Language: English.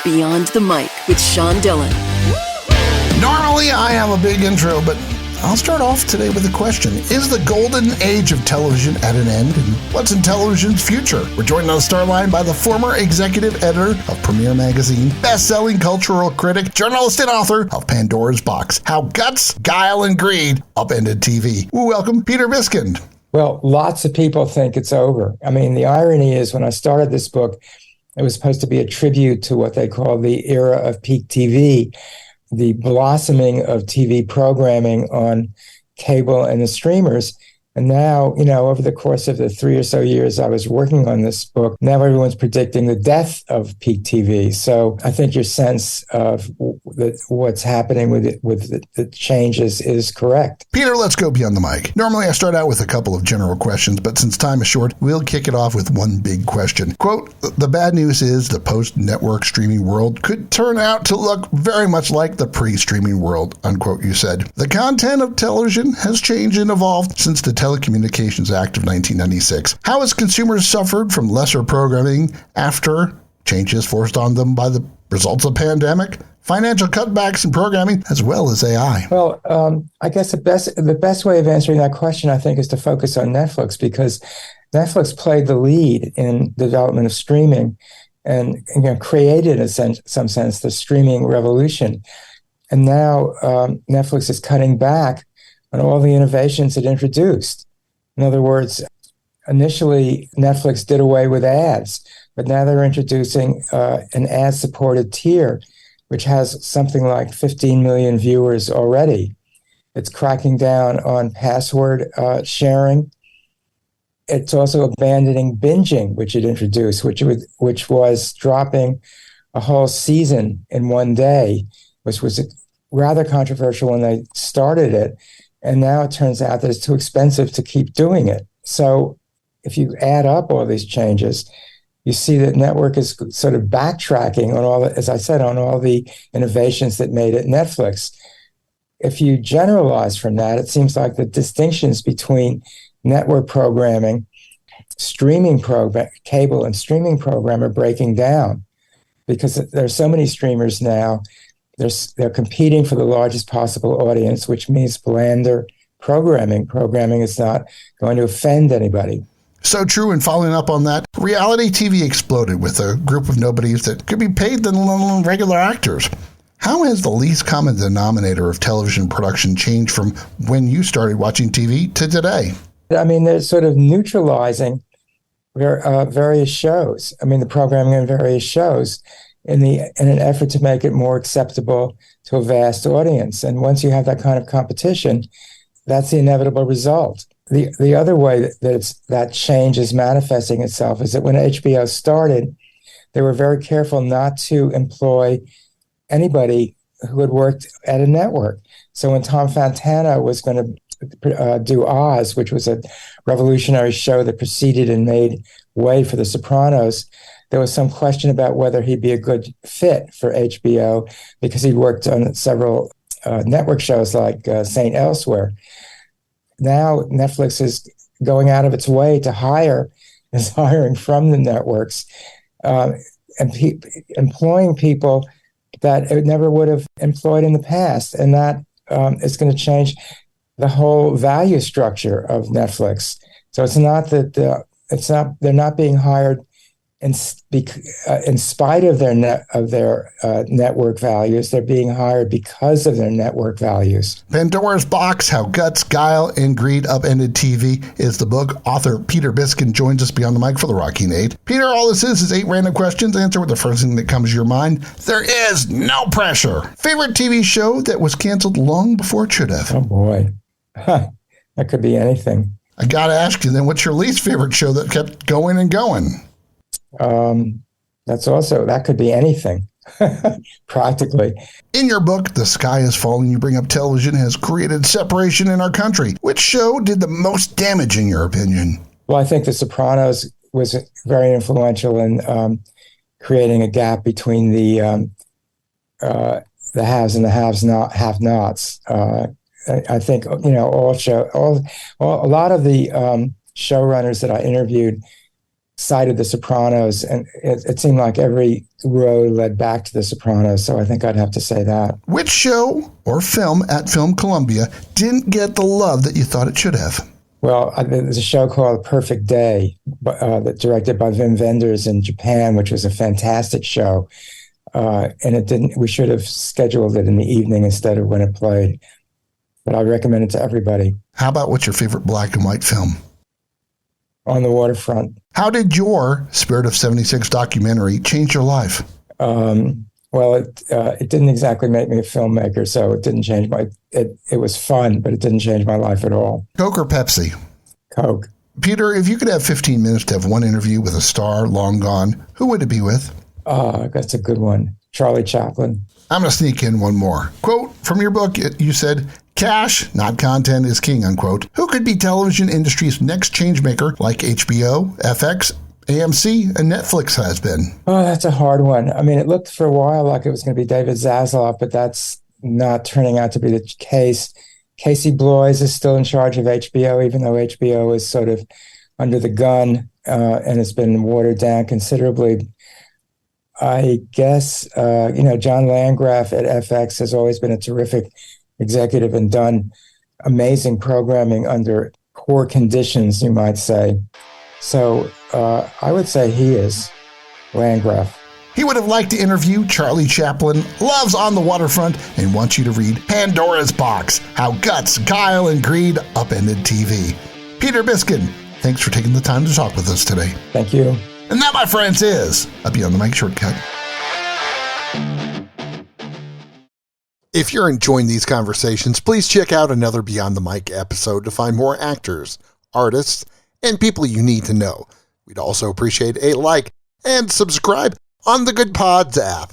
Beyond the Mic with Sean Dillon. Normally, I have a big intro, but I'll start off today with a question. Is the golden age of television at an end? And what's in television's future? We're joined on the Starline by the former executive editor of Premiere Magazine, best-selling cultural critic, journalist, and author of Pandora's Box, How Guts, Guile, and Greed Upended TV. Welcome, Peter Biskind. Well, lots of people think it's over. I mean, the irony is when I started this book, it was supposed to be a tribute to what they call the era of peak TV, the blossoming of TV programming on cable and the streamers. And now, over the course of the 3 or so years I was working on this book, now everyone's predicting the death of peak TV. So I think your sense of what's happening with the changes is correct. Peter, let's go beyond the mic. Normally I start out with a couple of general questions, but since time is short, we'll kick it off with one big question. Quote, the bad news is the post-network streaming world could turn out to look very much like the pre-streaming world, unquote, you said. The content of television has changed and evolved since the Telecommunications Act of 1996. How has consumers suffered from lesser programming after changes forced on them by the results of the pandemic, financial cutbacks in programming, as well as AI? Well, I guess the best way of answering that question, I think, is to focus on Netflix, because Netflix played the lead in the development of streaming and created, in some sense, the streaming revolution. And now Netflix is cutting back on all the innovations it introduced. In other words, initially Netflix did away with ads, but now they're introducing an ad-supported tier, which has something like 15 million viewers already. It's cracking down on password sharing. It's also abandoning binging, which it introduced, which was dropping a whole season in one day, which was rather controversial when they started it. And now it turns out that it's too expensive to keep doing it. So if you add up all these changes, you see that network is sort of backtracking on all, as I said, on all the innovations that made it Netflix. If you generalize from that, it seems like the distinctions between network programming, streaming program, cable and streaming program are breaking down, because there are so many streamers now. They're competing for the largest possible audience, which means blander programming. Programming is not going to offend anybody. So true, and following up on that, reality TV exploded with a group of nobodies that could be paid than regular actors. How has the least common denominator of television production changed from when you started watching TV to today? I mean, they're sort of neutralizing various shows. I mean, the programming in various shows in an effort to make it more acceptable to a vast audience. And once you have that kind of competition, that's the inevitable result. The other way that change is manifesting itself is that when HBO started, they were very careful not to employ anybody who had worked at a network. So when Tom Fontana was going to do Oz, which was a revolutionary show that preceded and made way for The Sopranos, there was some question about whether he'd be a good fit for HBO because he'd worked on several network shows like St. Elsewhere. Now Netflix is going out of its way to is hiring from the networks and employing people that it never would have employed in the past. And that is going to change the whole value structure of Netflix. So it's not that they're not being hired in spite of their network values. They're being hired because of their network values. Pandora's Box, How Guts, Guile, and Greed Upended TV is the book. Author Peter Biskind joins us beyond the mic for the Rocking Aid. Peter, all this is 8 random questions. Answer with the first thing that comes to your mind. There is no pressure. Favorite TV show that was canceled long before it should have? Oh, boy. That could be anything. I got to ask you then, what's your least favorite show that kept going and going? That could be anything, practically. In your book, The Sky is Falling, you bring up television has created separation in our country. Which show did the most damage, in your opinion? Well, I think The Sopranos was very influential in creating a gap between the haves and the have-nots. I think a lot of the showrunners that I interviewed cited The Sopranos, and it seemed like every road led back to The Sopranos. So I think I'd have to say that. Which show or film at Film Columbia didn't get the love that you thought it should have? Well, there's a show called Perfect Day, that's directed by Wim Wenders in Japan, which was a fantastic show. And it didn't. We should have scheduled it in the evening instead of when it played. But I recommend it to everybody. How about what's your favorite black and white film? On the Waterfront. How did your Spirit of 76 documentary change your life? Well, it didn't exactly make me a filmmaker, so it didn't change my. It was fun, but it didn't change my life at all. Coke or Pepsi? Coke. Peter, if you could have 15 minutes to have one interview with a star long gone, who would it be with? That's a good one. Charlie Chaplin. I'm going to sneak in one more. Quote from your book, you said, "Cash, not content, is king," unquote. Who could be television industry's next changemaker like HBO, FX, AMC, and Netflix has been? Oh, that's a hard one. I mean, it looked for a while like it was going to be David Zaslav, but that's not turning out to be the case. Casey Bloys is still in charge of HBO, even though HBO is sort of under the gun and has been watered down considerably. I guess, John Landgraf at FX has always been a terrific executive and done amazing programming under poor conditions, you might say. So I would say he is Landgraf. He would have liked to interview Charlie Chaplin, loves On the Waterfront, and wants you to read Pandora's Box, How Guts, Guile, and Greed Upended TV. Peter Biskind, thanks for taking the time to talk with us today. Thank you. And that, my friends, is a Beyond the Mic shortcut. If you're enjoying these conversations, please check out another Beyond the Mic episode to find more actors, artists, and people you need to know. We'd also appreciate a like and subscribe on the Good Pods app.